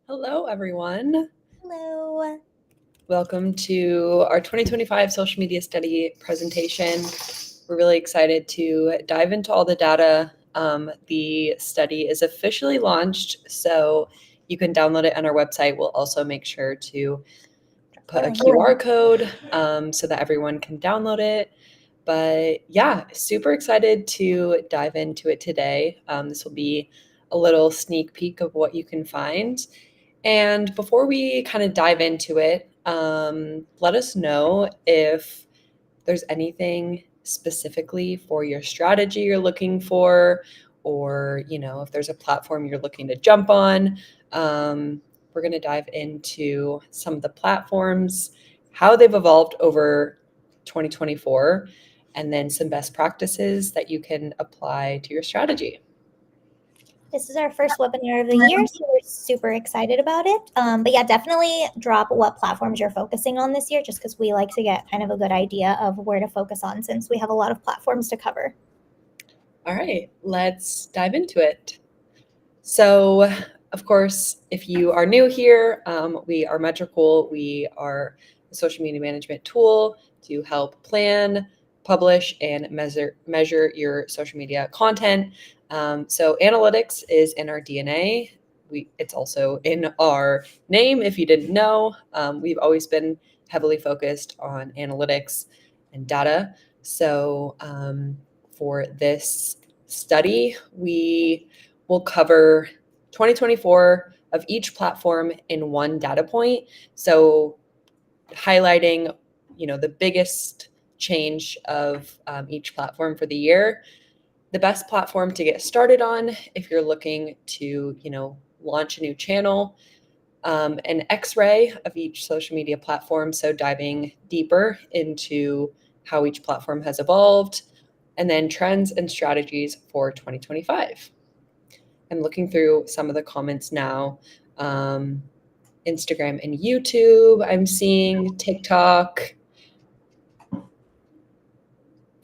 Hello, everyone. Hello. Welcome to our 2025 social media study presentation. We're really excited to dive into all the data. The study is officially launched, so you can download it on our website. We'll also make sure to put a QR code so that everyone can download it. But yeah, super excited to dive into it today. This will be a little sneak peek of what you can find. And before we kind of dive into it, let us know if there's anything specifically for your strategy you're looking for, or if there's a platform you're looking to jump on. We're going to dive into some of the platforms, how they've evolved over 2024, and then some best practices that you can apply to your strategy. This is our first webinar of the year, so we're super excited about it. But yeah, definitely drop what platforms you're focusing on this year, just because we like to get kind of a good idea of where to focus on since we have a lot of platforms to cover. All right, let's dive into it. So, of course, if you are new here, we are Metricool. We are a social media management tool to help plan, publish, and measure your social media content. So analytics is in our DNA. It's also in our name, if you didn't know. We've always been heavily focused on analytics and data. So for this study, we will cover 2024 of each platform in one data point. So highlighting, the biggest change of each platform for the year. The best platform to get started on if you're looking to, launch a new channel, an X-ray of each social media platform. So diving deeper into how each platform has evolved, and then trends and strategies for 2025. I'm looking through some of the comments now. Instagram and YouTube, I'm seeing TikTok,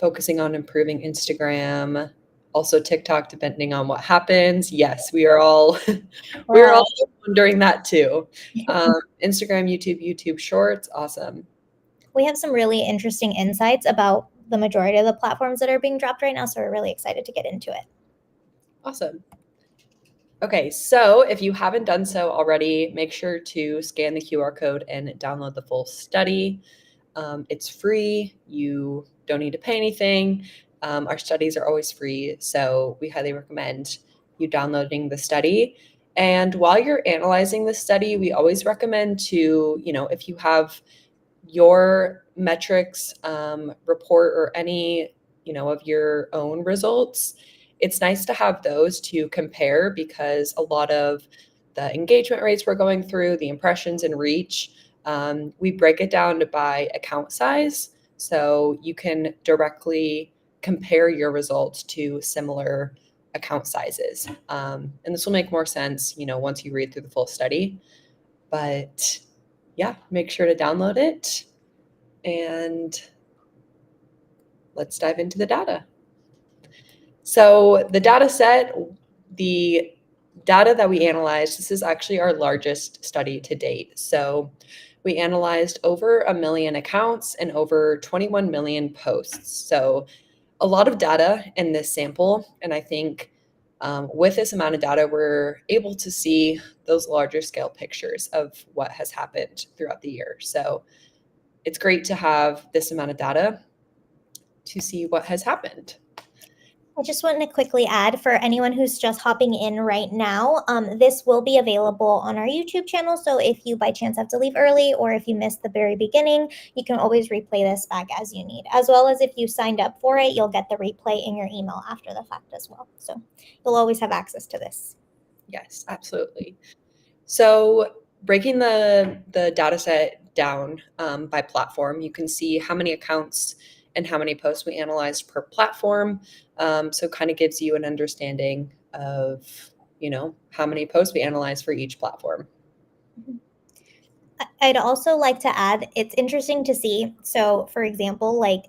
focusing on improving Instagram, also TikTok, depending on what happens. Yes, we are all wondering that too. Instagram, YouTube Shorts, awesome. We have some really interesting insights about the majority of the platforms that are being dropped right now, so we're really excited to get into it. Awesome. Okay, so if you haven't done so already, make sure to scan the QR code and download the full study. It's free. You don't need to pay anything. Our studies are always free, so we highly recommend you downloading the study. And while you're analyzing the study, we always recommend to, if you have your metrics report or any, of your own results, it's nice to have those to compare, because a lot of the engagement rates we're going through, the impressions and reach, we break it down by account size. So you can directly compare your results to similar account sizes. And this will make more sense, once you read through the full study. But yeah, make sure to download it, and let's dive into the data. So the data set, the data that we analyzed, this is actually our largest study to date. So we analyzed over 1 million accounts and over 21 million posts. So a lot of data in this sample. And I think with this amount of data, we're able to see those larger scale pictures of what has happened throughout the year. So it's great to have this amount of data to see what has happened. I just want to quickly add, for anyone who's just hopping in right now, this will be available on our YouTube channel. So if you by chance have to leave early, or if you missed the very beginning, you can always replay this back as you need. As well as if you signed up for it, you'll get the replay in your email after the fact as well. So you'll always have access to this. Yes, absolutely. So breaking the data set down by platform, you can see how many accounts and how many posts we analyzed per platform. So kind of gives you an understanding of, how many posts we analyzed for each platform. I'd also like to add, it's interesting to see. So for example, like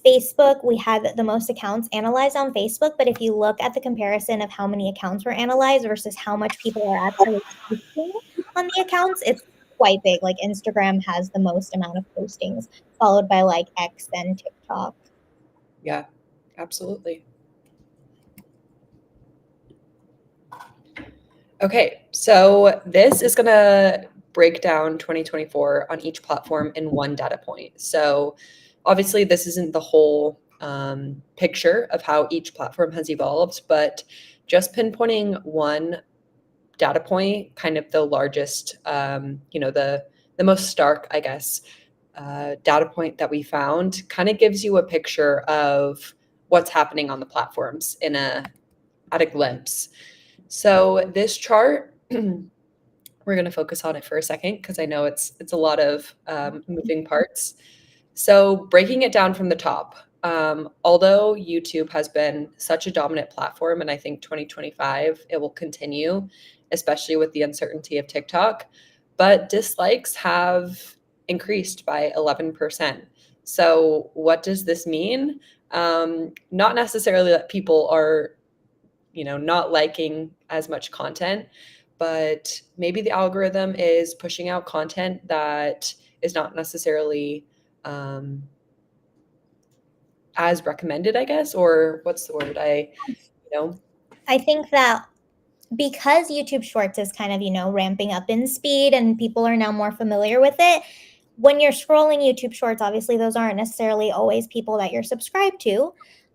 Facebook, we had the most accounts analyzed on Facebook, but if you look at the comparison of how many accounts were analyzed versus how much people are actually posting, on the accounts, it's quite big. Like Instagram has the most amount of postings, followed by like X and TikTok. Yeah, absolutely. Okay, so this is going to break down 2024 on each platform in one data point. So obviously, this isn't the whole picture of how each platform has evolved, but just pinpointing one data point, kind of the largest, the most stark, I guess, data point that we found, kind of gives you a picture of what's happening on the platforms at a glimpse. So this chart, we're going to focus on it for a second because I know it's a lot of moving parts. So breaking it down from the top, although YouTube has been such a dominant platform, and I think 2025 it will continue, especially with the uncertainty of TikTok, but dislikes have increased by 11%. So what does this mean? Not necessarily that people are not liking as much content, but maybe the algorithm is pushing out content that is not necessarily um, as recommended, I guess, or what's the word? I think that because YouTube Shorts is kind of, ramping up in speed and people are now more familiar with it, when you're scrolling YouTube Shorts, obviously those aren't necessarily always people that you're subscribed to.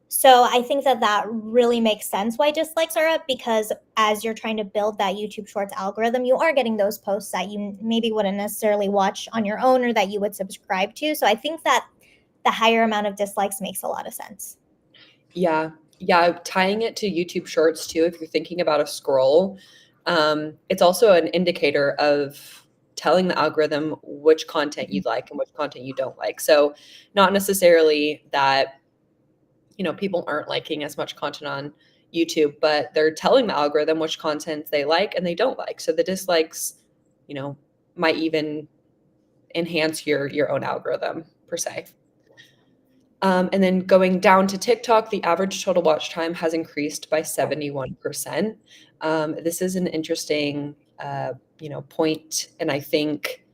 So I think that really makes sense why dislikes are up, because as you're trying to build that YouTube Shorts algorithm, you are getting those posts that you maybe wouldn't necessarily watch on your own or that you would subscribe to. So I think that the higher amount of dislikes makes a lot of sense. Yeah. Yeah. Tying it to YouTube Shorts too, if you're thinking about a scroll, it's also an indicator of telling the algorithm which content you like and which content you don't like. So, not necessarily that, people aren't liking as much content on YouTube, but they're telling the algorithm which content they like and they don't like. So, the dislikes, might even enhance your own algorithm per se. And then going down to TikTok, the average total watch time has increased by 71%. This is an interesting, point, and I think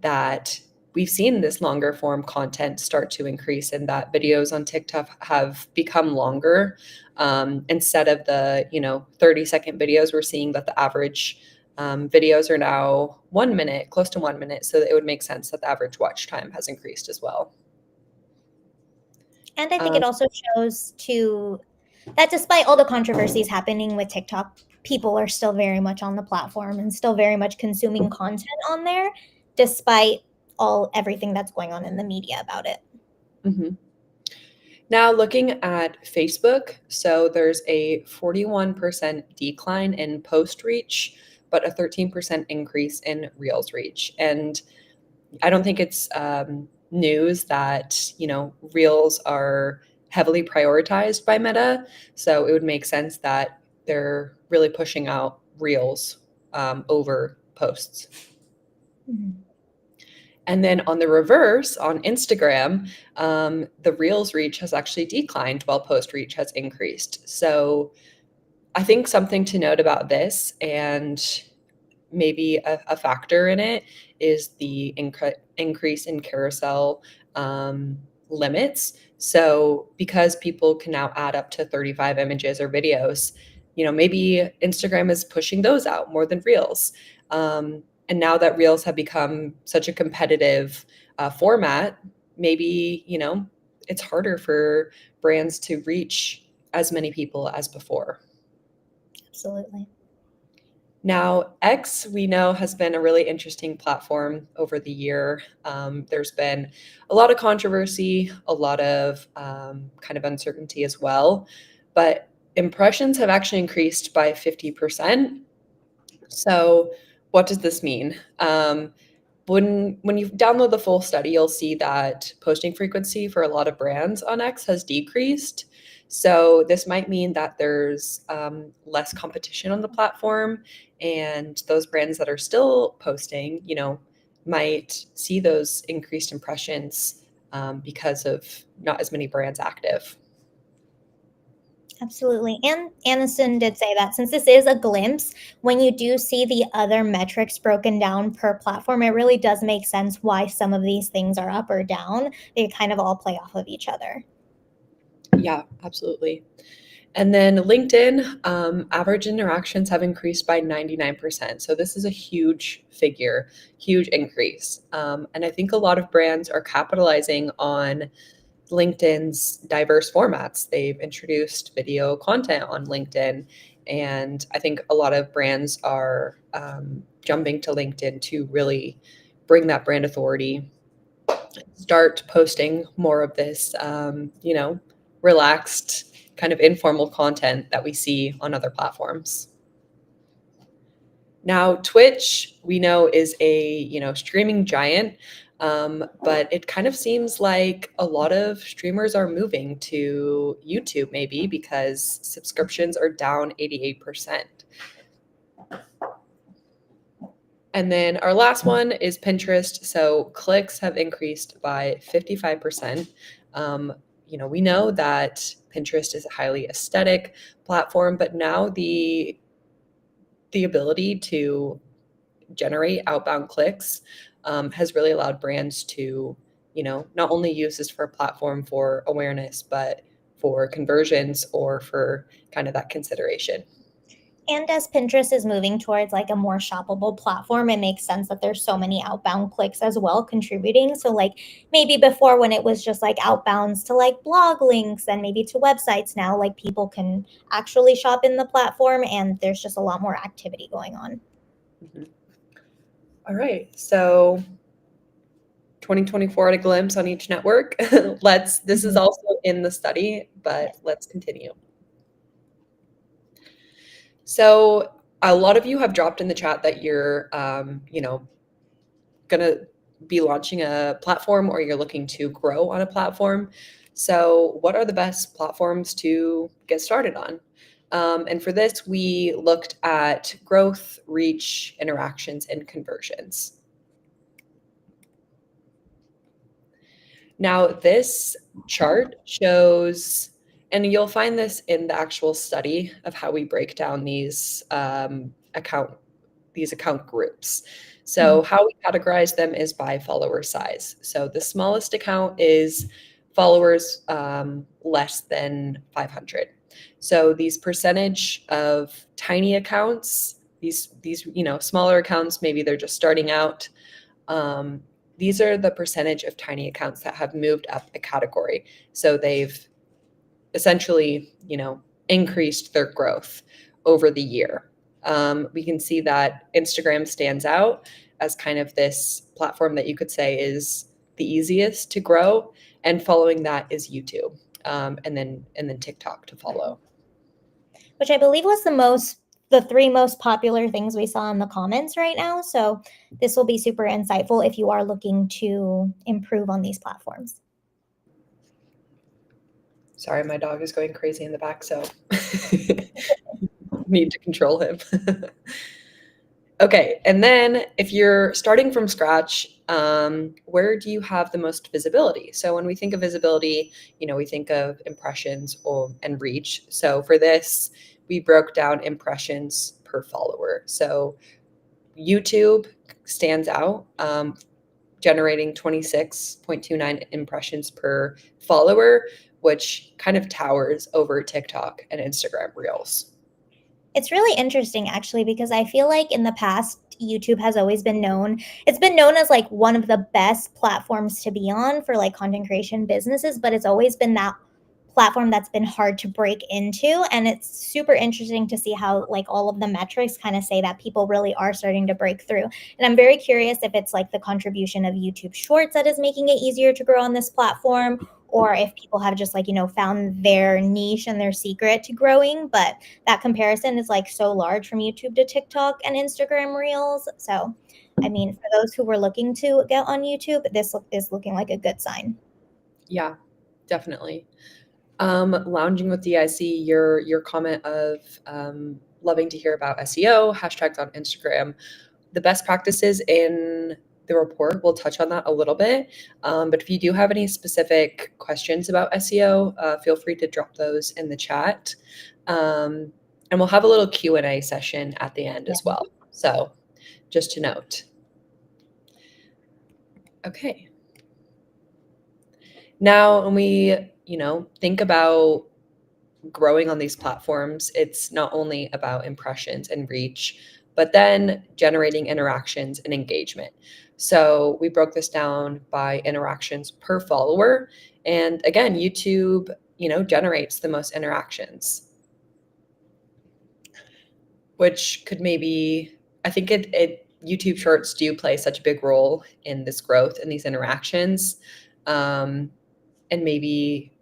that we've seen this longer form content start to increase, and that videos on TikTok have become longer. Instead of the 30-second videos, we're seeing that the average videos are now 1 minute, close to 1 minute. So that it would make sense that the average watch time has increased as well. And I think Um, it also shows that despite all the controversies happening with TikTok, people are still very much on the platform and still very much consuming content on there, despite everything that's going on in the media about it. mhm. Now, looking at Facebook, so there's a 41% decline in post reach, but a 13% increase in Reels reach. And I don't think it's news that, Reels are heavily prioritized by Meta. So it would make sense that they're really pushing out Reels over posts. Mhm. And then on the reverse, on Instagram, the Reels reach has actually declined while post reach has increased. So I think something to note about this, and maybe a factor in it, is the increase in carousel limits. So because people can now add up to 35 images or videos, maybe Instagram is pushing those out more than Reels. And now that Reels have become such a competitive format, maybe, it's harder for brands to reach as many people as before. Absolutely. Now, X, we know, has been a really interesting platform over the year. There's been a lot of controversy, a lot of kind of uncertainty as well, but impressions have actually increased by 50%. So, what does this mean? When you download the full study, you'll see that posting frequency for a lot of brands on X has decreased. So this might mean that there's less competition on the platform, and those brands that are still posting, might see those increased impressions because of not as many brands active. Absolutely. And Aniston did say that since this is a glimpse, when you do see the other metrics broken down per platform, it really does make sense why some of these things are up or down. They kind of all play off of each other. Yeah, absolutely. And then LinkedIn, average interactions have increased by 99%. So this is a huge figure, huge increase. And I think a lot of brands are capitalizing on LinkedIn's diverse formats. They've introduced video content on LinkedIn. And I think a lot of brands are jumping to LinkedIn to really bring that brand authority, start posting more of this, relaxed, kind of informal content that we see on other platforms. Now, Twitch, we know, is a streaming giant, but it kind of seems like a lot of streamers are moving to YouTube, maybe because subscriptions are down 88%. And then our last one is Pinterest. So clicks have increased by 55%. We know that Pinterest is a highly aesthetic platform, but now the ability to generate outbound clicks has really allowed brands to, not only use this for a platform for awareness, but for conversions or for kind of that consideration. And as Pinterest is moving towards like a more shoppable platform, it makes sense that there's so many outbound clicks as well contributing. So like maybe before when it was just like outbounds to like blog links and maybe to websites, now like people can actually shop in the platform and there's just a lot more activity going on. Mhm. All right. So 2024 at a glimpse on each network. This is Mhm. also in the study, but Yes. let's continue. So a lot of you have dropped in the chat that you're, going to be launching a platform or you're looking to grow on a platform. So what are the best platforms to get started on? And for this, we looked at growth, reach, interactions, and conversions. Now, this chart shows, and you'll find this in the actual study of how we break down these account groups. So Mhm. how we categorize them is by follower size. So the smallest account is followers less than 500. So these percentage of tiny accounts, these smaller accounts, maybe they're just starting out. Um, these are the percentage of tiny accounts that have moved up a category. So they've essentially, increased their growth over the year. We can see that Instagram stands out as kind of this platform that you could say is the easiest to grow, and following that is YouTube, and then TikTok to follow. Which I believe was the three most popular things we saw in the comments right now. So this will be super insightful if you are looking to improve on these platforms. Sorry, my dog is going crazy in the back, so need to control him. Okay, and then if you're starting from scratch, where do you have the most visibility? So when we think of visibility, we think of impressions and reach. So for this, we broke down impressions per follower. So YouTube stands out, generating 26.29 impressions per follower, which kind of towers over TikTok and Instagram Reels. It's really interesting actually because I feel like in the past YouTube has always been known it's been known as like one of the best platforms to be on for like content creation businesses, but it's always been that platform that's been hard to break into, and it's super interesting to see how like all of the metrics kind of say that people really are starting to break through. And I'm very curious if it's like the contribution of YouTube Shorts that is making it easier to grow on this platform, or if people have just like found their niche and their secret to growing. But that comparison is like so large from YouTube to TikTok and Instagram Reels. So, I mean, for those who were looking to get on YouTube, this is looking like a good sign. Yeah, definitely. Lounging with DIC, your comment of loving to hear about SEO, hashtags on Instagram, the best practices in the report, we'll touch on that a little bit. But if you do have any specific questions about SEO, feel free to drop those in the chat. And we'll have a little Q&A session at the end as well. So just to note. Okay. Now, when we, think about growing on these platforms, it's not only about impressions and reach, but then generating interactions and engagement. So we broke this down by interactions per follower. And again, YouTube, generates the most interactions, which could maybe, I think YouTube Shorts do play such a big role in this growth and these interactions. And maybe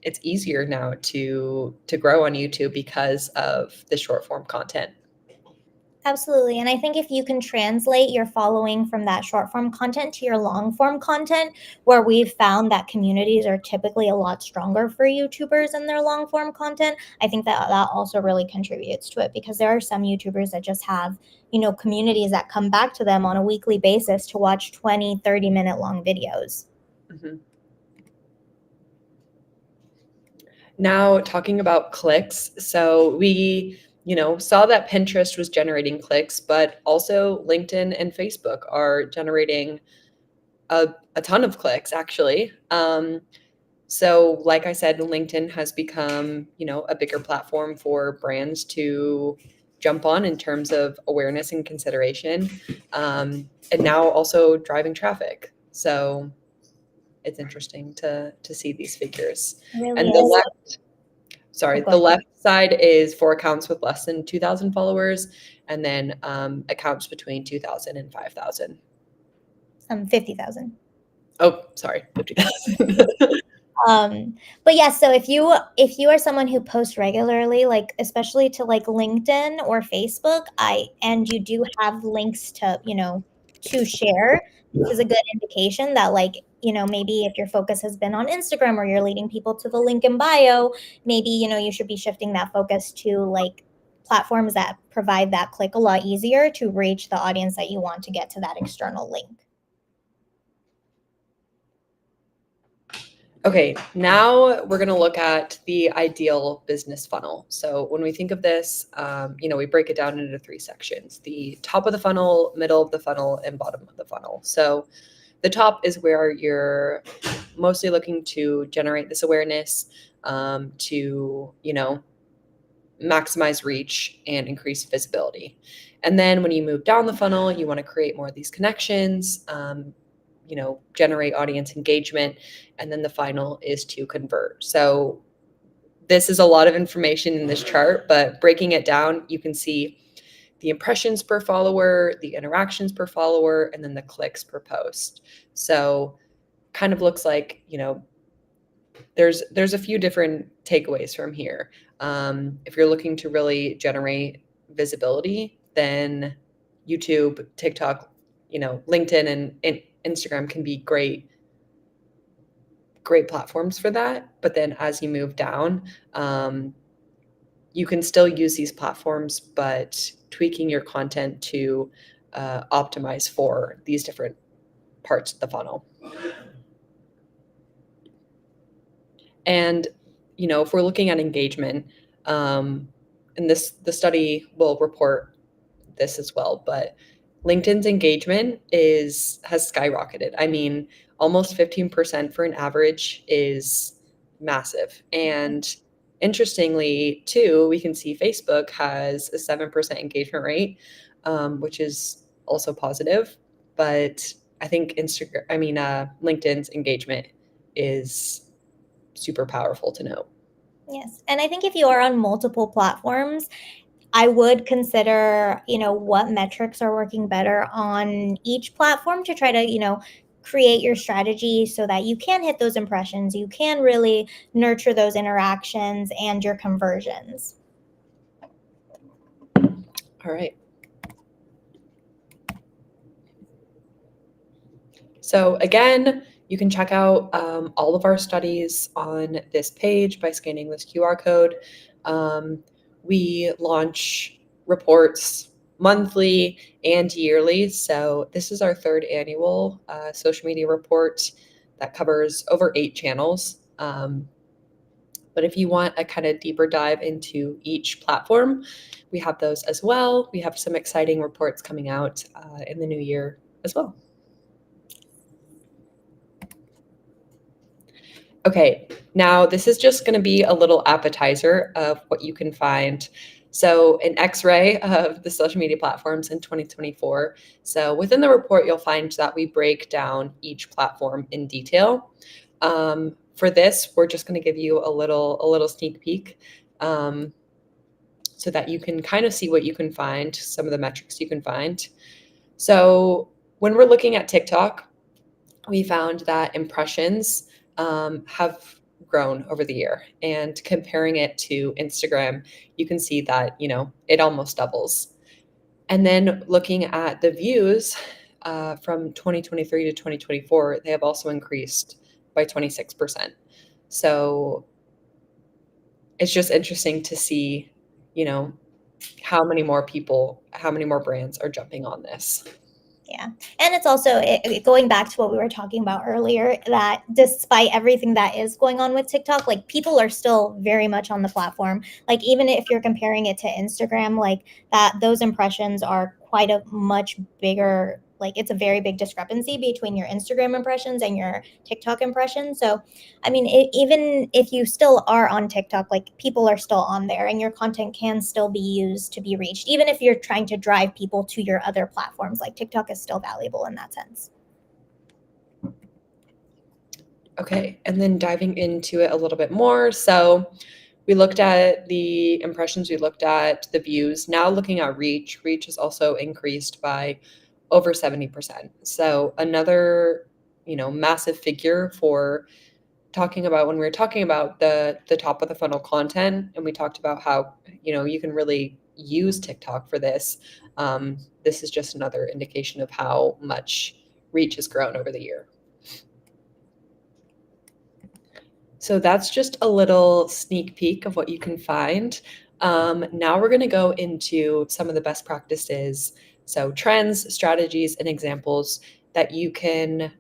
it's easier now to grow on YouTube because of the short form content. Absolutely. And I think if you can translate your following from that short form content to your long form content, where we've found that communities are typically a lot stronger for YouTubers in their long form content, I think that also really contributes to it, because there are some YouTubers that just have, communities that come back to them on a weekly basis to watch 20, 30-minute long videos. Mm-hmm. Now, talking about clicks. So we, saw that Pinterest was generating clicks, but also LinkedIn and Facebook are generating a ton of clicks, actually. So like I said, LinkedIn has become, a bigger platform for brands to jump on in terms of awareness and consideration, and now also driving traffic. So it's interesting to see these figures. It really And is. the left side is for accounts with less than 2,000 followers, and then accounts between 2,000 and 5,000. 50,000. Oh, sorry, 50,000. But yeah, so if you are someone who posts regularly, like especially to like LinkedIn or Facebook, and you do have links to, to share, this is a good indication that maybe if your focus has been on Instagram or you're leading people to the link in bio, maybe, you should be shifting that focus to like platforms that provide that click a lot easier to reach the audience that you want to get to that external link. Okay, now we're going to look at the ideal business funnel. So when we think of this, we break it down into 3 sections: the top of the funnel, middle of the funnel, and bottom of the funnel. So the top is where you're mostly looking to generate this awareness, to, maximize reach and increase visibility. And then when you move down the funnel, you want to create more of these connections, generate audience engagement, and then the final is to convert. So this is a lot of information in this chart, but breaking it down, you can see the impressions per follower, the interactions per follower, and then the clicks per post. So kind of looks like, there's a few different takeaways from here. If you're looking to really generate visibility, then YouTube, TikTok, LinkedIn and Instagram can be great platforms for that. But then as you move down, you can still use these platforms, but tweaking your content to optimize for these different parts of the funnel. And, if we're looking at engagement, and the study will report this as well, but LinkedIn's engagement has skyrocketed. I mean, almost 15% for an average is massive. And interestingly, too, we can see Facebook has a 7% engagement rate, which is also positive. But I think LinkedIn's engagement is super powerful to note. Yes. And I think if you are on multiple platforms, I would consider, what metrics are working better on each platform to try to, create your strategy so that you can hit those impressions, you can really nurture those interactions and your conversions. All right. So again, you can check out all of our studies on this page by scanning this QR code. We launch reports monthly and yearly. So this is our third annual social media report that covers over 8 channels. But if you want a kind of deeper dive into each platform, we have those as well. We have some exciting reports coming out in the new year as well. Okay, now this is just going to be a little appetizer of what you can find. So an X-ray of the social media platforms in 2024. So within the report, you'll find that we break down each platform in detail. For this, we're just going to give you a little sneak peek so that you can kind of see what you can find, some of the metrics you can find. So when we're looking at TikTok, we found that impressions have grown over the year, and comparing it to Instagram, you can see that, it almost doubles. And then looking at the views from 2023 to 2024, they have also increased by 26%. So it's just interesting to see, how many more people, how many more brands are jumping on this. Yeah. And it's also going back to what we were talking about earlier, that despite everything that is going on with TikTok, like people are still very much on the platform. Like even if you're comparing it to Instagram, like that, those impressions are quite a much bigger, like it's a very big discrepancy between your Instagram impressions and your TikTok impressions. So, I mean, even if you still are on TikTok, like people are still on there and your content can still be used to be reached. Even if you're trying to drive people to your other platforms, like TikTok is still valuable in that sense. Okay, and then diving into it a little bit more. So we looked at the impressions, we looked at the views. Now looking at reach, reach has also increased by over 70%. So another, massive figure for talking about when we were talking about the top of the funnel content, and we talked about how, you can really use TikTok for this. This is just another indication of how much reach has grown over the year. So that's just a little sneak peek of what you can find. Now we're going to go into some of the best practices, so trends, strategies, and examples that you can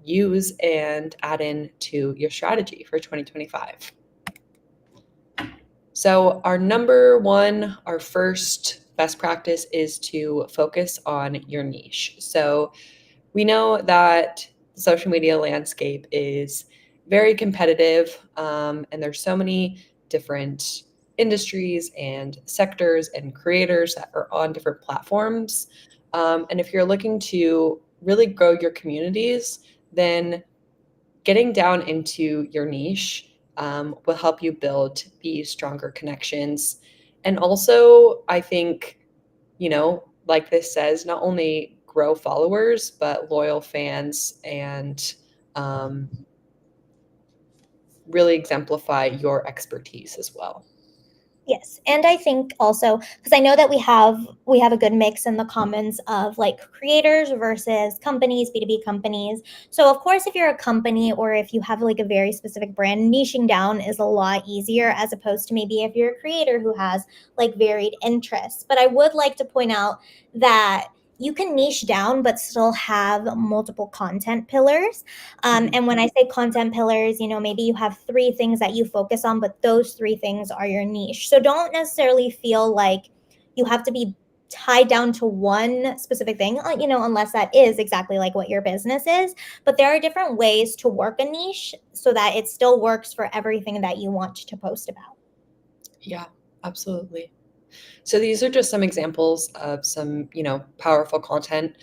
use and add in to your strategy for 2025. So our number one, our first best practice is to focus on your niche. So we know that the social media landscape is very competitive, and there's so many different industries and sectors and creators that are on different platforms. And if you're looking to really grow your communities, then getting down into your niche will help you build these stronger connections. And also, I think, like this says, not only grow followers, but loyal fans, and really exemplify your expertise as well. Yes, and I think also, because I know that we have a good mix in the comments of like creators versus companies, B2B companies. So of course, if you're a company or if you have like a very specific brand, niching down is a lot easier as opposed to maybe if you're a creator who has like varied interests. But I would like to point out that you can niche down but still have multiple content pillars. And when I say content pillars, maybe you have 3 things that you focus on, but those 3 things are your niche. So don't necessarily feel like you have to be tied down to one specific thing, unless that is exactly like what your business is. But there are different ways to work a niche so that it still works for everything that you want to post about. Yeah, absolutely. So these are just some examples of some, powerful content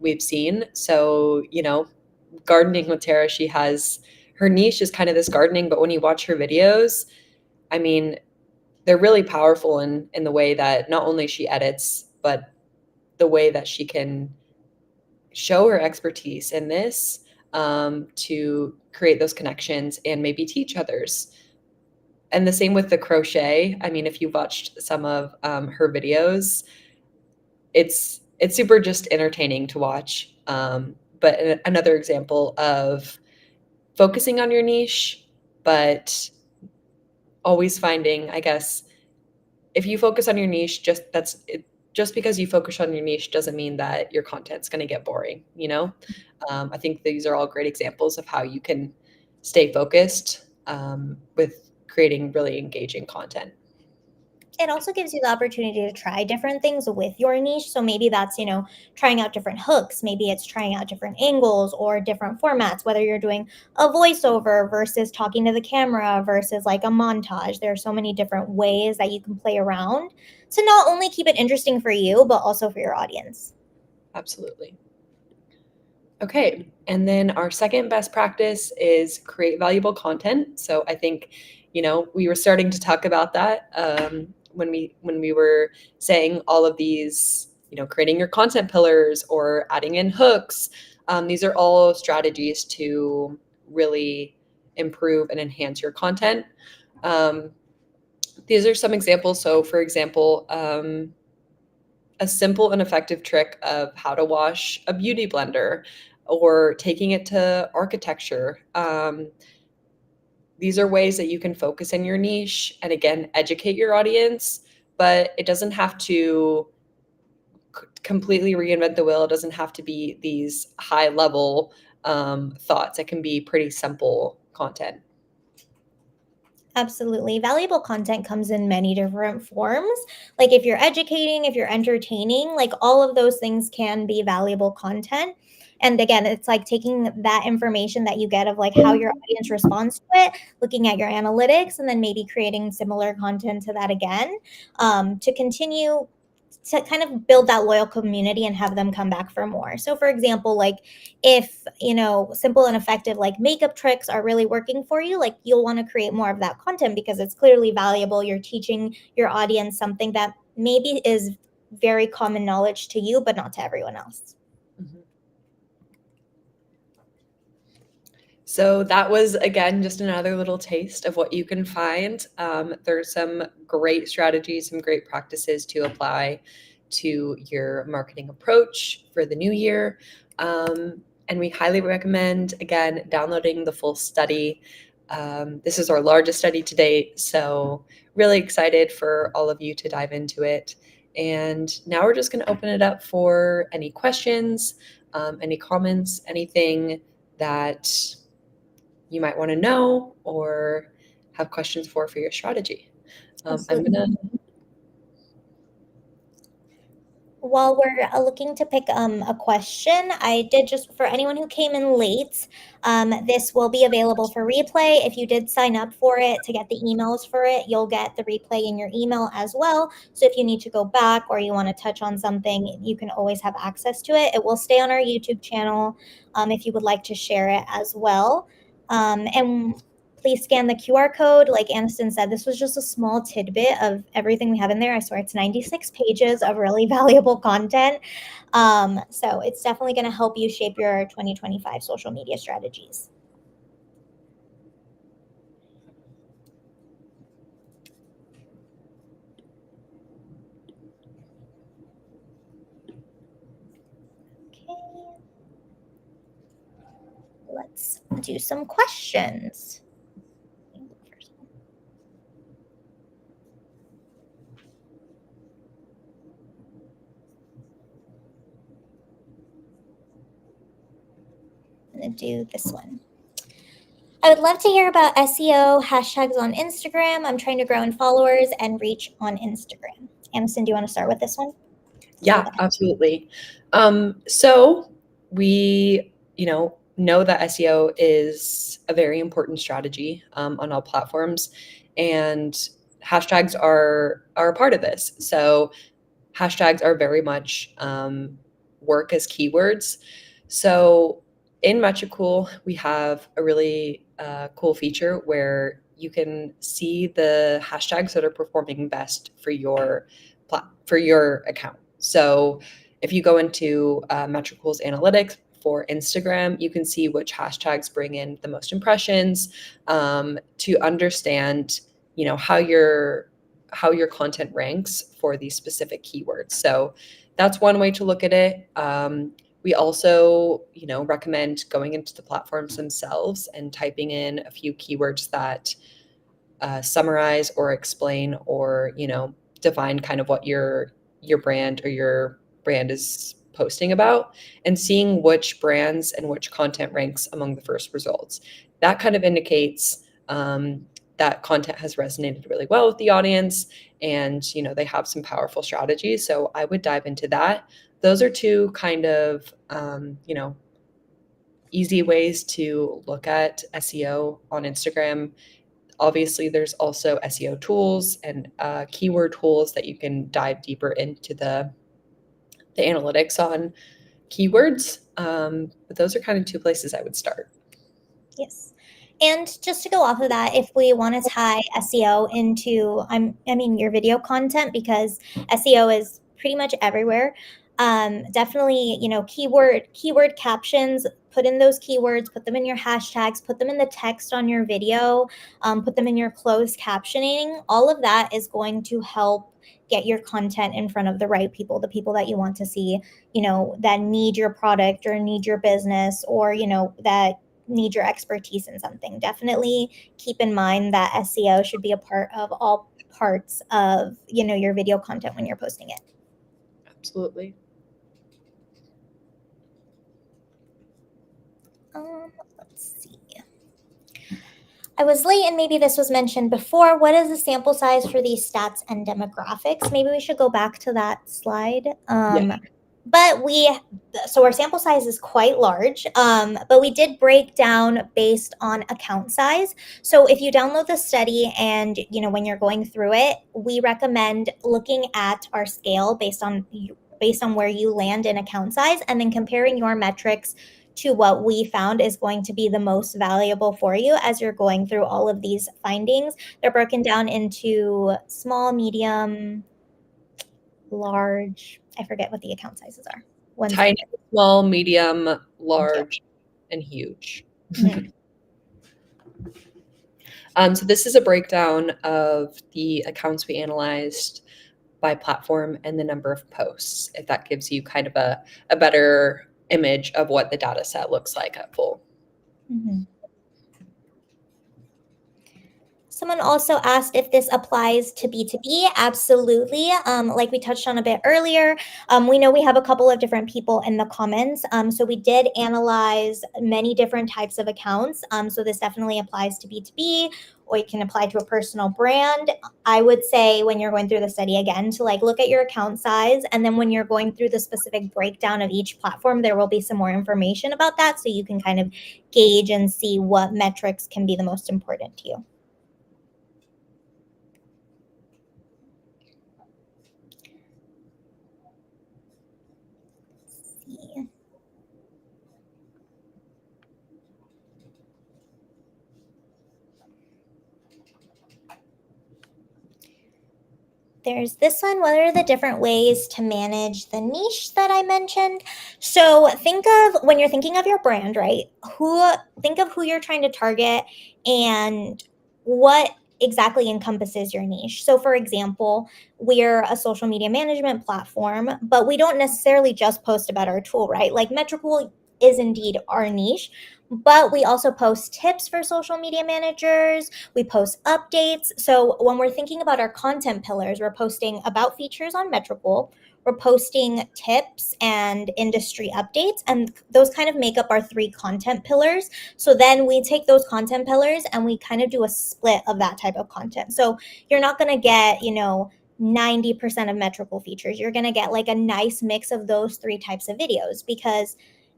we've seen. So, gardening with Tara, she has her niche is kind of this gardening, but when you watch her videos, I mean, they're really powerful in the way that not only she edits, but the way that she can show her expertise in this to create those connections and maybe teach others. And the same with the crochet. I mean, if you watched some of her videos, it's super just entertaining to watch. But another example of focusing on your niche, but always finding, I guess, if you focus on your niche, just just because you focus on your niche doesn't mean that your content's going to get boring, you know? I think these are all great examples of how you can stay focused with creating really engaging content. It also gives you the opportunity to try different things with your niche. So maybe that's, trying out different hooks. Maybe it's trying out different angles or different formats, whether you're doing a voiceover versus talking to the camera versus like a montage. There are so many different ways that you can play around to not only keep it interesting for you, but also for your audience. Absolutely. Okay, and then our second best practice is create valuable content. So I think, we were starting to talk about that when we were saying all of these, creating your content pillars or adding in hooks. These are all strategies to really improve and enhance your content. These are some examples. So, for example, a simple and effective trick of how to wash a beauty blender or taking it to architecture. These are ways that you can focus in your niche and again, educate your audience, but it doesn't have to completely reinvent the wheel. It doesn't have to be these high level thoughts. It can be pretty simple content. Absolutely. Valuable content comes in many different forms. Like if you're educating, if you're entertaining, like all of those things can be valuable content. And again, it's like taking that information that you get of like how your audience responds to it, looking at your analytics, and then maybe creating similar content to that again, to continue to kind of build that loyal community and have them come back for more. So for example, like if, simple and effective like makeup tricks are really working for you, like you'll want to create more of that content because it's clearly valuable. You're teaching your audience something that maybe is very common knowledge to you, but not to everyone else. Mm-hmm. So that was, again, just another little taste of what you can find. There's some great strategies, some great practices to apply to your marketing approach for the new year. And we highly recommend, again, downloading the full study. This is our largest study to date, so really excited for all of you to dive into it. And now we're just going to open it up for any questions, any comments, anything that you might want to know or have questions for your strategy. I'm gonna. While we're looking to pick a question, I did just for anyone who came in late, this will be available for replay. If you did sign up for it to get the emails for it, you'll get the replay in your email as well. So if you need to go back or you want to touch on something, you can always have access to it. It will stay on our YouTube channel if you would like to share it as well. And please scan the QR code. Like Aniston said, this was just a small tidbit of everything we have in there. I swear it's 96 pages of really valuable content. So it's definitely going to help you shape your 2025 social media strategies. Okay. Let's do some questions. I'm going to do this one. I would love to hear about SEO hashtags on Instagram. I'm trying to grow in followers and reach on Instagram. Aniston, do you want to start with this one? Yeah, absolutely. So we, know that SEO is a very important strategy on all platforms, and hashtags are a part of this. So hashtags are very much work as keywords. So in Metricool, we have a really cool feature where you can see the hashtags that are performing best for your account. So if you go into Metricool's analytics for Instagram, you can see which hashtags bring in the most impressions to understand, how your content ranks for these specific keywords. So that's one way to look at it. We also, recommend going into the platforms themselves and typing in a few keywords that summarize or explain or, define kind of what your your brand or your brand is posting about, and seeing which brands and which content ranks among the first results. That kind of indicates that content has resonated really well with the audience, and they have some powerful strategies. So I would dive into that. Those are two kind of easy ways to look at SEO on Instagram. Obviously, there's also SEO tools and keyword tools that you can dive deeper into the analytics on keywords. But those are kind of two places I would start. Yes. And just to go off of that, if we want to tie SEO into, your video content, because SEO is pretty much everywhere. Definitely, keyword captions, put in those keywords, put them in your hashtags, put them in the text on your video, put them in your closed captioning. All of that is going to help get your content in front of the right people, the people that you want to see, that need your product or need your business, or, that need your expertise in something. Definitely keep in mind that SEO should be a part of all parts of, your video content when you're posting it. Absolutely. Let's see. I was late, and maybe this was mentioned before. What is the sample size for these stats and demographics? Maybe we should go back to that slide. Yeah. But so our sample size is quite large, but we did break down based on account size. So if you download the study and, when you're going through it, we recommend looking at our scale based on where you land in account size, and then comparing your metrics to what we found is going to be the most valuable for you as you're going through all of these findings. They're broken down into small, medium, large. I forget what the account sizes are. Tiny, small, medium, large, and huge. Mm-hmm. So this is a breakdown of the accounts we analyzed by platform and the number of posts, if that gives you kind of a better image of what the data set looks like at full. Mm-hmm. Someone also asked if this applies to B2B. Absolutely. Like we touched on a bit earlier, we know we have a couple of different people in the comments. So we did analyze many different types of accounts. So this definitely applies to B2B, or you can apply to a personal brand. I would say when you're going through the study again to look at your account size, and then when you're going through the specific breakdown of each platform, there will be some more information about that, so you can kind of gauge and see what metrics can be the most important to you. There's this one. What are the different ways to manage the niche that I mentioned? So think of, when you're thinking of your brand, right? Think of who you're trying to target and what exactly encompasses your niche. So for example, we're a social media management platform, but we don't necessarily just post about our tool, right? Like Metricool is indeed our niche, but we also post tips for social media managers. We post updates. So when we're thinking about our content pillars, we're posting about features on Metricool. We're posting tips and industry updates, and those kind of make up our 3 content pillars. So then we take those content pillars and we kind of do a split of that type of content. So you're not going to get, 90% of Metricool features. You're going to get a nice mix of those 3 types of videos, because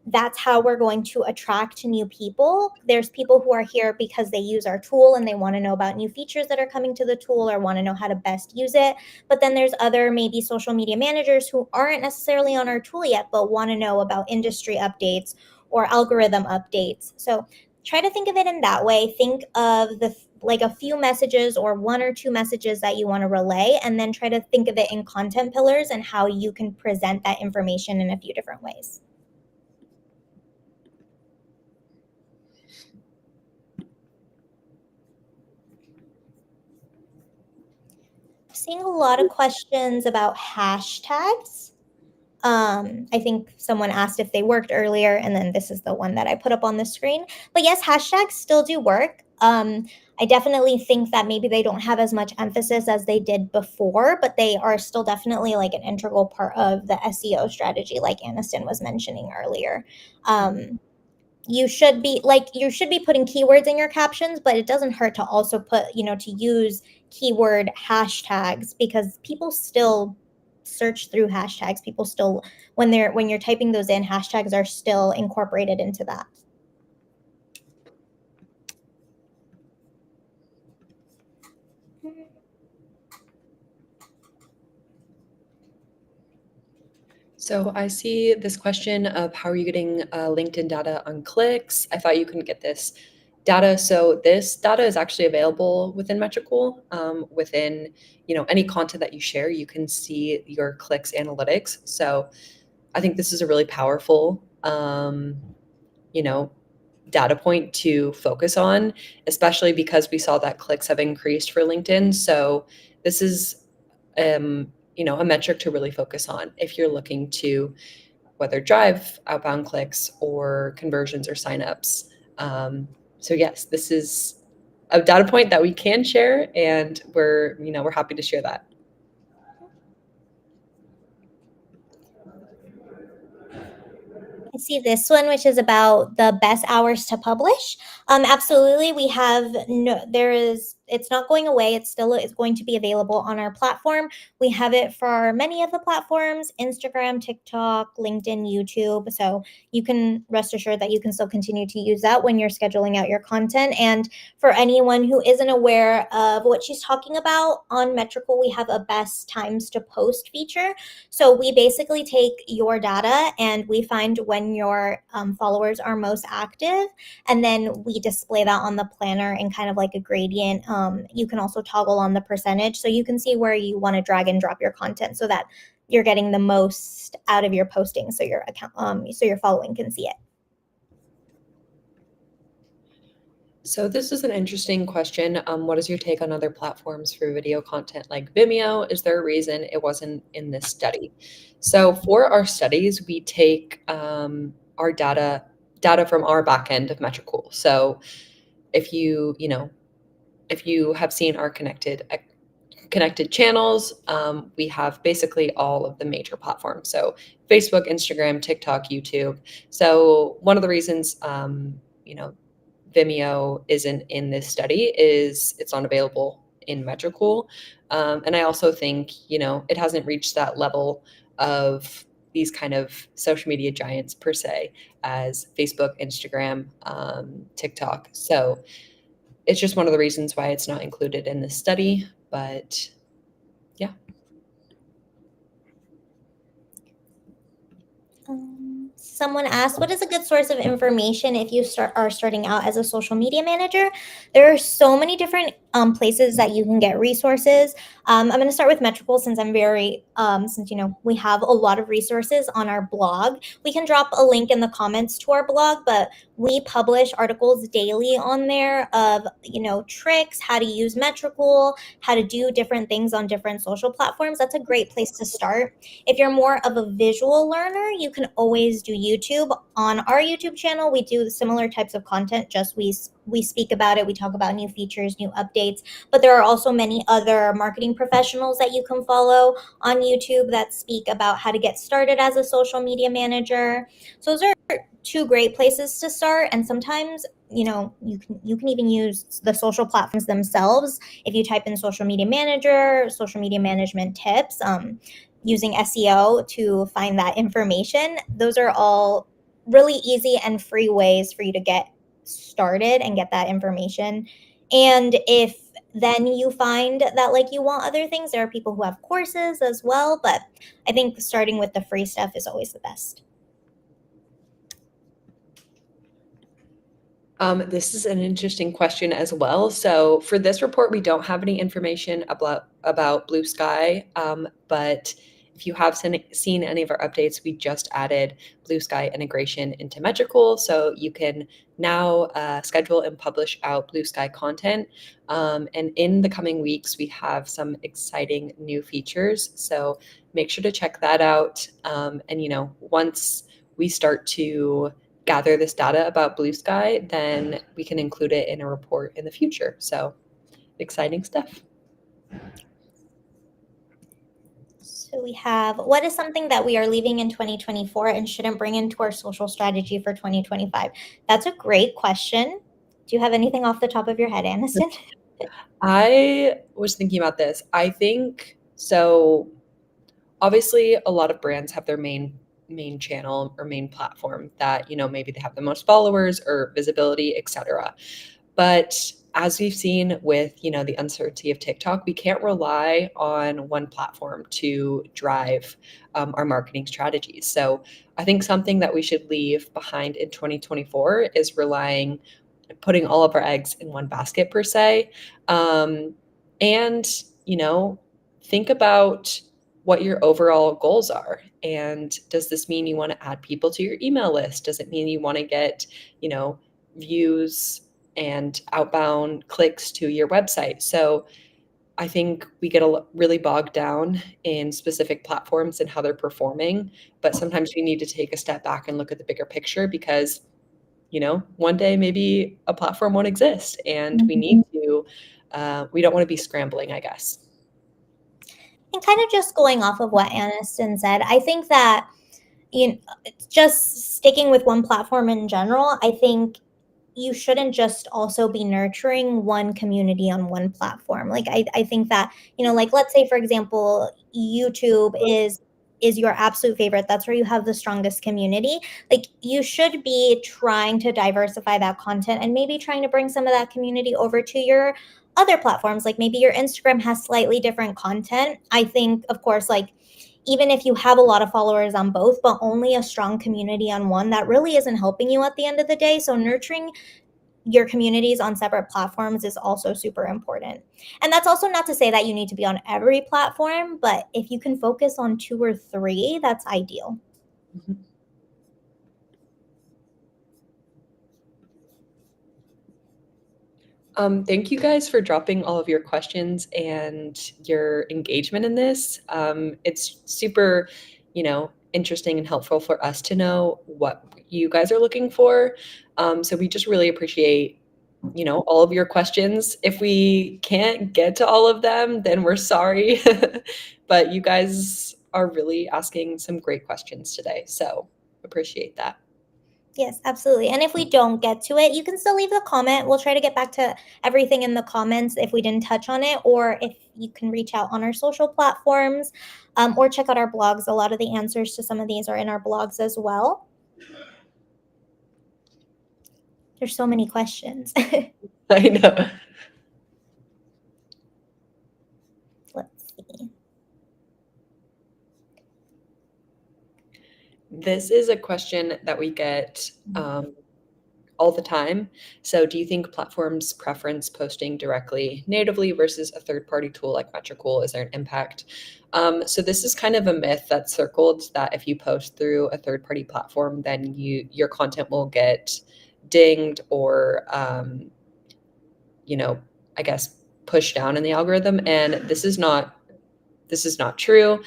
that's how we're going to attract new people. There's people who are here because they use our tool and they want to know about new features that are coming to the tool, or want to know how to best use it. But then there's other maybe social media managers who aren't necessarily on our tool yet, but want to know about industry updates or algorithm updates. So try to think of it in that way. Think of a few messages or 1 or 2 messages that you want to relay, and then try to think of it in content pillars and how you can present that information in a few different ways. Seeing a lot of questions about hashtags. I think someone asked if they worked earlier, and then this is the one that I put up on the screen. But yes, hashtags still do work. I definitely think that maybe they don't have as much emphasis as they did before, but they are still definitely like an integral part of the SEO strategy, like Aniston was mentioning earlier. You should be putting keywords in your captions, but it doesn't hurt to also put, to use keyword hashtags, because people still search through hashtags. People still, when you're typing those in, hashtags are still incorporated into that. So I see this question of how are you getting LinkedIn data on clicks? I thought you couldn't get this data. So this data is actually available within Metricool. Within any content that you share, you can see your clicks analytics. So I think this is a really powerful data point to focus on, especially because we saw that clicks have increased for LinkedIn. So this is a metric to really focus on if you're looking to whether drive outbound clicks or conversions or signups. So yes, this is a data point that we can share, and we're happy to share that. I see this one, which is about the best hours to publish. Absolutely, we have it's not going away. It's going to be available on our platform. We have it for many of the platforms: Instagram, TikTok, LinkedIn, YouTube. So you can rest assured that you can still continue to use that when you're scheduling out your content. And for anyone who isn't aware of what she's talking about, on Metricool, we have a best times to post feature. So we basically take your data and we find when your followers are most active, and then we display that on the planner in kind of like a gradient. You can also toggle on the percentage, so you can see where you want to drag and drop your content so that you're getting the most out of your posting, so your account, so your following can see it. So this is an interesting question. What is your take on other platforms for video content like Vimeo? Is there a reason it wasn't in this study? So for our studies, we take our data from our backend of Metricool. So if you have seen our connected channels, we have basically all of the major platforms. So Facebook, Instagram, TikTok, YouTube. So one of the reasons Vimeo isn't in this study is it's not available in Metricool. And I also think, it hasn't reached that level of these kind of social media giants per se as Facebook, Instagram, TikTok. So it's just one of the reasons why it's not included in this study. But yeah. Someone asked, what is a good source of information if you are starting out as a social media manager? There are so many different places that you can get resources. I'm going to start with Metricool since since we have a lot of resources on our blog. We can drop a link in the comments to our blog, but we publish articles daily on there of tricks, how to use Metricool, how to do different things on different social platforms. That's a great place to start. If you're more of a visual learner, you can always do YouTube. On our YouTube channel, we do similar types of content, just we speak about it. We talk about new features, new updates, but there are also many other marketing professionals that you can follow on YouTube that speak about how to get started as a social media manager. So those are two great places to start. And sometimes, you can even use the social platforms themselves. If you type in social media manager, social media management tips, using SEO to find that information, those are all really easy and free ways for you to get started and get that information. And if then you find that like you want other things, there are people who have courses as well, but I think starting with the free stuff is always the best. This is an interesting question as well. So for this report, we don't have any information about Blue Sky, but if you have seen any of our updates, we just added Blue Sky integration into Metricool, so you can now schedule and publish out Blue Sky content. And in the coming weeks, we have some exciting new features, so make sure to check that out. And once we start to gather this data about Blue Sky, then we can include it in a report in the future. So exciting stuff. So we have, what is something that we are leaving in 2024 and shouldn't bring into our social strategy for 2025? That's a great question. Do you have anything off the top of your head, Aniston? I was thinking about this. I think so. Obviously, a lot of brands have their main channel or main platform that maybe they have the most followers or visibility, etc. But as we've seen with the uncertainty of TikTok, we can't rely on one platform to drive our marketing strategies. So I think something that we should leave behind in 2024 is putting all of our eggs in one basket per se, and think about what your overall goals are. And does this mean you want to add people to your email list? Does it mean you want to get views and outbound clicks to your website? So I think we get really bogged down in specific platforms and how they're performing, but sometimes we need to take a step back and look at the bigger picture, because one day maybe a platform won't exist, and we need to we don't want to be scrambling, I guess. And kind of just going off of what Aniston said, I think that just sticking with one platform in general, I think you shouldn't just also be nurturing one community on one platform. Like I think that, like let's say for example, YouTube is your absolute favorite. That's where you have the strongest community. Like you should be trying to diversify that content and maybe trying to bring some of that community over to your other platforms. Like maybe your Instagram has slightly different content. I think, of course, like even if you have a lot of followers on both, but only a strong community on one, that really isn't helping you at the end of the day. So nurturing your communities on separate platforms is also super important. And that's also not to say that you need to be on every platform, but if you can focus on 2 or 3, that's ideal. Mm-hmm. Thank you guys for dropping all of your questions and your engagement in this. It's super, interesting and helpful for us to know what you guys are looking for. So we just really appreciate, all of your questions. If we can't get to all of them, then we're sorry. But you guys are really asking some great questions today. So appreciate that. Yes, absolutely. And if we don't get to it, you can still leave a comment. We'll try to get back to everything in the comments if we didn't touch on it, or if you can reach out on our social platforms, or check out our blogs. A lot of the answers to some of these are in our blogs as well. There's so many questions. I know. Let's see. This is a question that we get all the time. So do you think platforms preference posting directly natively versus a third-party tool like Metricool? Is there an impact? So this is kind of a myth that's circled, that if you post through a third-party platform, then your content will get dinged or, I guess pushed down in the algorithm. And this is not true.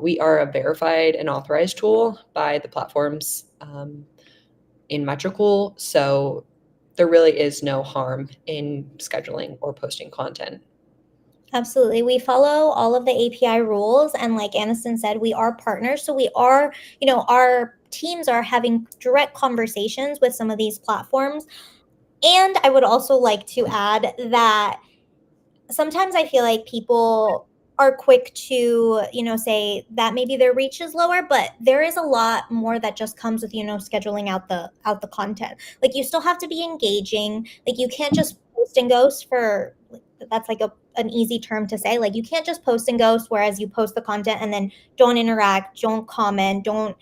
We are a verified and authorized tool by the platforms in Metricool, so there really is no harm in scheduling or posting content. Absolutely. We follow all of the API rules. And like Aniston said, we are partners. So we are, our teams are having direct conversations with some of these platforms. And I would also like to add that sometimes I feel like people are quick to, say that maybe their reach is lower, but there is a lot more that just comes with, scheduling out the content. Like you still have to be engaging. Like you can't just post and ghost for, that's like a an easy term to say. Like, you can't just post and ghost, whereas you post the content and then don't interact, don't comment, don't,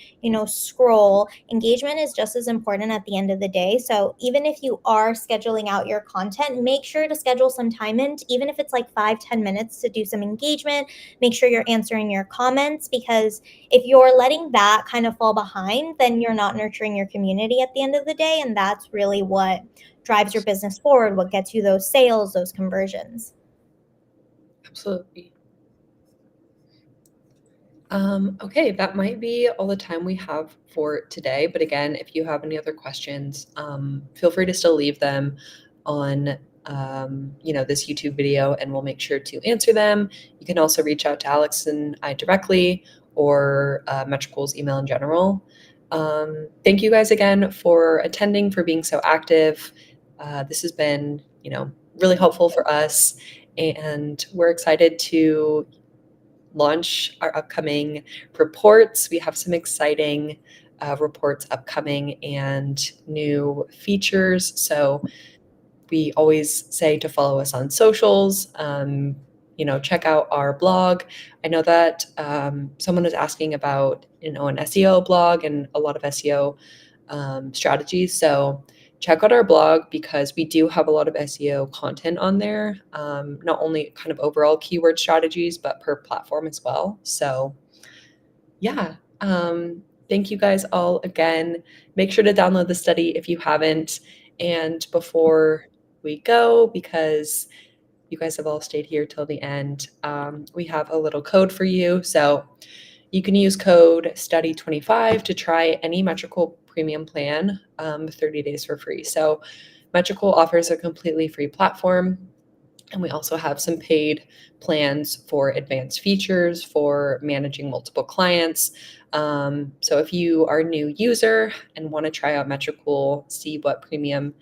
scroll. Engagement is just as important at the end of the day. So even if you are scheduling out your content, make sure to schedule some time in, even if it's like 5-10 minutes, to do some engagement. Make sure you're answering your comments, because if you're letting that kind of fall behind, then you're not nurturing your community at the end of the day. And that's really what drives your business forward, what gets you those sales, those conversions. Absolutely. Okay, that might be all the time we have for today. But again, if you have any other questions, feel free to still leave them on this YouTube video, and we'll make sure to answer them. You can also reach out to Alex and I directly, or Metricool's email in general. Thank you guys again for attending, for being so active. This has been, really helpful for us, and we're excited to launch our upcoming reports. We have some exciting reports upcoming and new features. So we always say to follow us on socials. Check out our blog. I know that someone was asking about, an SEO blog and a lot of SEO strategies. So check out our blog, because we do have a lot of SEO content on there, not only kind of overall keyword strategies, but per platform as well. So yeah, thank you guys all again. Make sure to download the study if you haven't. And before we go, because you guys have all stayed here till the end, we have a little code for you. So you can use code STUDY25 to try any Metricool premium plan, 30 days for free. So Metricool offers a completely free platform, and we also have some paid plans for advanced features for managing multiple clients. So if you are a new user and want to try out Metricool, see what premium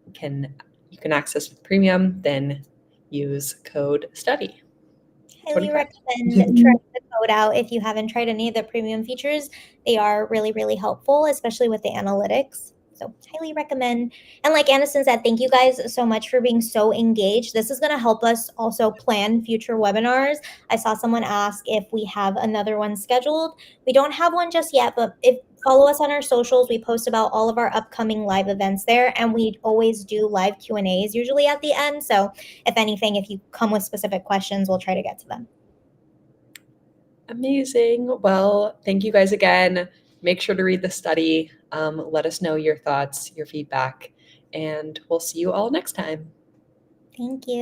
you can access with premium, then use code STUDY. Highly 25. recommend trying the code out if you haven't tried any of the premium features. They are really, really helpful, especially with the analytics. So highly recommend. And like Aniston said, thank you guys so much for being so engaged. This is going to help us also plan future webinars. I saw someone ask if we have another one scheduled. We don't have one just yet, but if follow us on our socials, we post about all of our upcoming live events there, and we always do live Q&As usually at the end. So if anything, if you come with specific questions, we'll try to get to them. Amazing. Well, thank you guys again. Make sure to read the study. Let us know your thoughts, your feedback, and we'll see you all next time. Thank you.